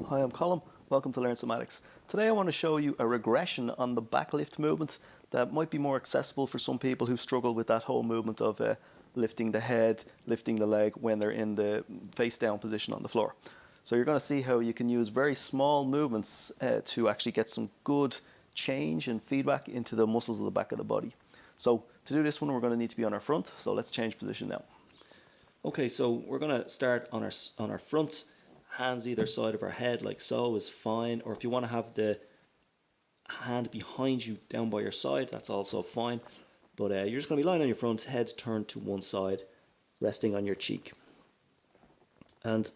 Hi, I'm Colin. Welcome to Learn Somatics. Today I want to show you a regression on the back lift movement that might be more accessible for some people who struggle with that whole movement of lifting the head, lifting the leg when they're in the face down position on the floor. So you're going to see how you can use very small movements to actually get some good change and feedback into the muscles of the back of the body. So to do this one, we're going to need to be on our front. So let's change position now. Okay, so we're going to start on our front. Hands either side of our head like so is fine, or if you want to have the hand behind you down by your side, that's also fine, but you're just going to be lying on your front, head turned to one side, resting on your cheek, and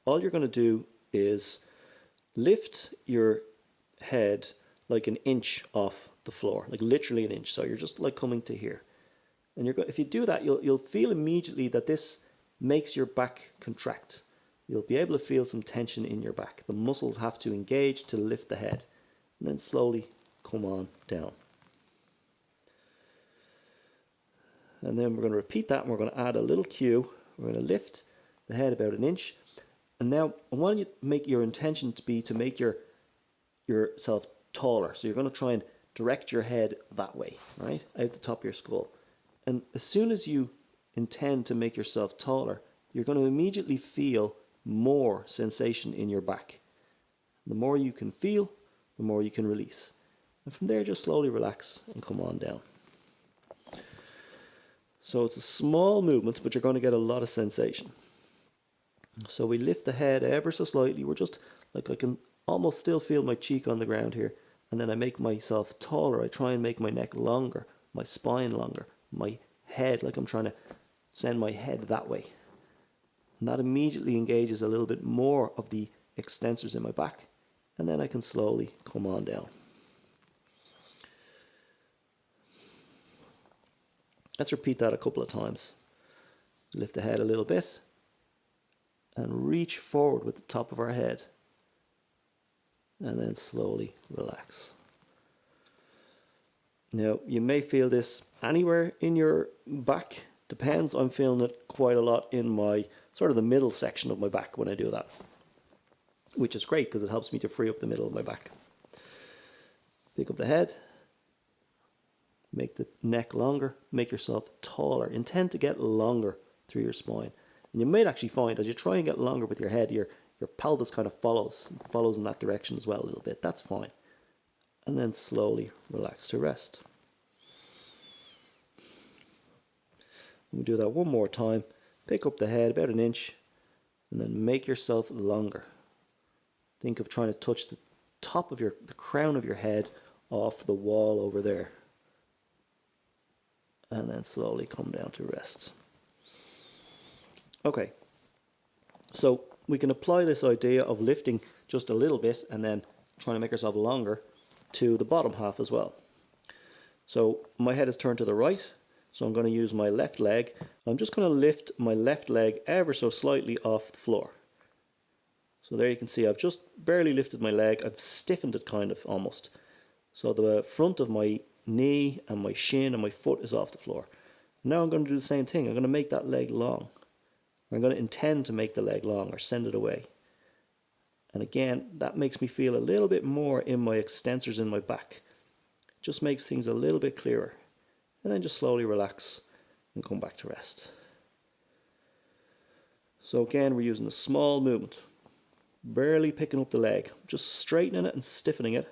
all you're going to do is lift your head like an inch off the floor, like literally an inch, so you're just like coming to here, and if you do that, you'll feel immediately that this makes your back contract. You'll be able to feel some tension in your back. The muscles have to engage to lift the head, and then slowly come on down. And then we're going to repeat that, and we're going to add a little cue. We're going to lift the head about an inch, and now I want you to make your intention to be to make yourself taller. So you're going to try and direct your head that way, right, out the top of your skull. And as soon as you intend to make yourself taller, you're going to immediately feel more sensation in your back. The more you can feel, the more you can release. And from there, just slowly relax and come on down. So it's a small movement, but you're going to get a lot of sensation. So we lift the head ever so slightly. We're just like, I can almost still feel my cheek on the ground here. And then I make myself taller. I try and make my neck longer, my spine longer, my head, like I'm trying to send my head that way. And that immediately engages a little bit more of the extensors in my back, and then I can slowly come on down. Let's repeat that a couple of times. Lift the head a little bit and reach forward with the top of our head, and then slowly relax. Now, you may feel this anywhere in your back. Depends. I'm feeling it quite a lot in my sort of the middle section of my back when I do that, which is great because it helps me to free up the middle of my back. Pick up the head, make the neck longer, make yourself taller. Intend to get longer through your spine. And you might actually find as you try and get longer with your head, your pelvis kind of follows in that direction as well a little bit. That's fine. And then slowly relax to rest. We'll do that one more time. Pick up the head about an inch and then make yourself longer. Think of trying to touch the top of the crown of your head off the wall over there. And then slowly come down to rest. Okay, so we can apply this idea of lifting just a little bit and then trying to make ourselves longer to the bottom half as well. So my head is turned to the right. So I'm going to use my left leg. I'm just going to lift my left leg ever so slightly off the floor. So there you can see I've just barely lifted my leg. I've stiffened it kind of almost. So the front of my knee and my shin and my foot is off the floor. Now I'm going to do the same thing. I'm going to make that leg long. I'm going to intend to make the leg long or send it away. And again, that makes me feel a little bit more in my extensors in my back. It just makes things a little bit clearer. And then just slowly relax and come back to rest. So again, we're using a small movement, barely picking up the leg, just straightening it and stiffening it,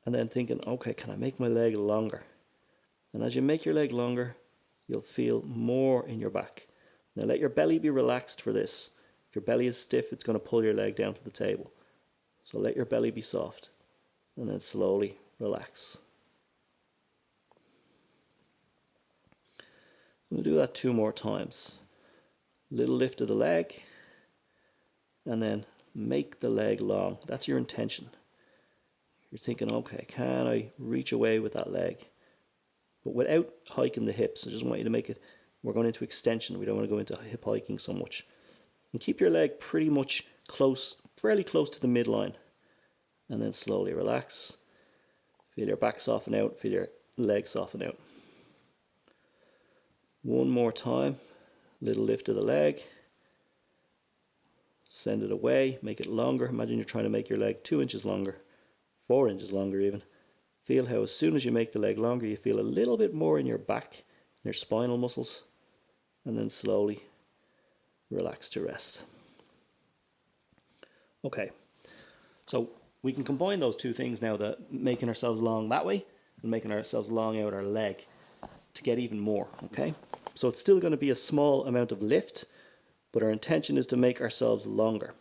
and then thinking, okay, can I make my leg longer? And as you make your leg longer, you'll feel more in your back. Now let your belly be relaxed for this. If your belly is stiff, it's going to pull your leg down to the table. So let your belly be soft, and then slowly relax. We'll do that 2 more times. Little lift of the leg, and then make the leg long. That's your intention. You're thinking, okay, can I reach away with that leg? But without hiking the hips. I just want you to make it, we're going into extension. We don't want to go into hip hiking so much. And keep your leg pretty much close, fairly close to the midline. And then slowly relax. Feel your back soften out, feel your leg soften out. One more time, little lift of the leg, Send it away, make it longer. Imagine you're trying to make your leg 2 inches longer, 4 inches longer even. Feel how as soon as you make the leg longer, you feel a little bit more in your back, your spinal muscles, and then slowly relax to rest. Okay, so we can combine those two things now, that making ourselves long that way and making ourselves long out our leg, to get even more, okay? So it's still going to be a small amount of lift, but our intention is to make ourselves longer.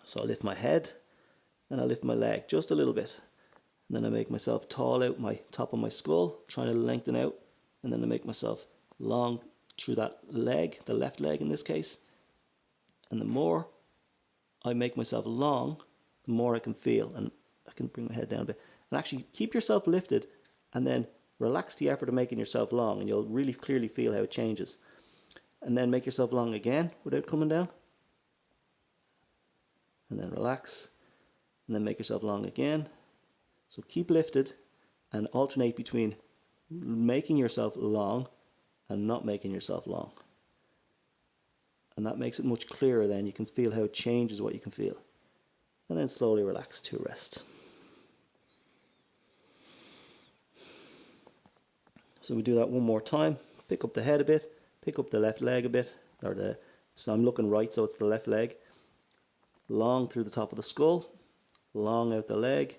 So I lift my head and I lift my leg just a little bit. And then I make myself tall out my top of my skull, trying to lengthen out. And then I make myself long through that leg, the left leg in this case. And the more I make myself long, the more I can feel. And I can bring my head down a bit. And actually keep yourself lifted and then relax the effort of making yourself long. And you'll really clearly feel how it changes. And then make yourself long again without coming down. And then relax. And then make yourself long again. So keep lifted and alternate between making yourself long and not making yourself long. And that makes it much clearer then. You can feel how it changes what you can feel. And then slowly relax to rest. So we do that one more time. Pick up the head a bit. Pick up the left leg a bit. So I'm looking right, so it's the left leg. Long through the top of the skull. Long out the leg.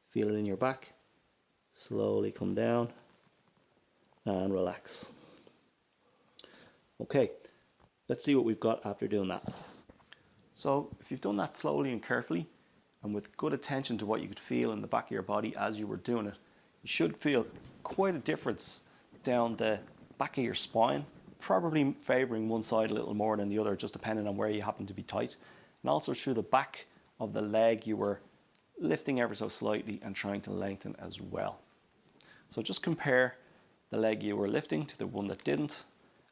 Feel it in your back. Slowly come down and relax. Okay, let's see what we've got after doing that. So if you've done that slowly and carefully and with good attention to what you could feel in the back of your body as you were doing it, you should feel quite a difference down the back of your spine, probably favoring one side a little more than the other, just depending on where you happen to be tight. And also through the back of the leg, you were lifting ever so slightly and trying to lengthen as well. So just compare the leg you were lifting to the one that didn't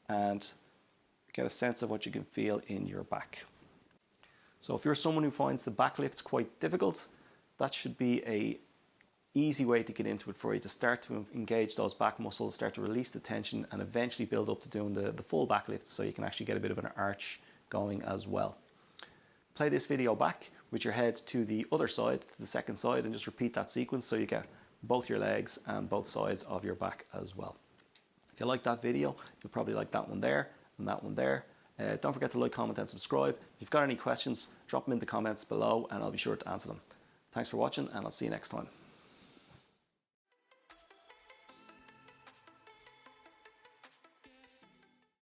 and get a sense of what you can feel in your back. So if you're someone who finds the back lifts quite difficult, that should be a easy way to get into it for you, to start to engage those back muscles, start to release the tension and eventually build up to doing the full back lifts, so you can actually get a bit of an arch going as well. Play this video back with your head to the other side, to the second side, and just repeat that sequence so you get both your legs and both sides of your back as well. If you like that video, you'll probably like that one there and that one there. Don't forget to like, comment and subscribe. If you've got any questions, drop them in the comments below and I'll be sure to answer them. Thanks for watching and I'll see you next time.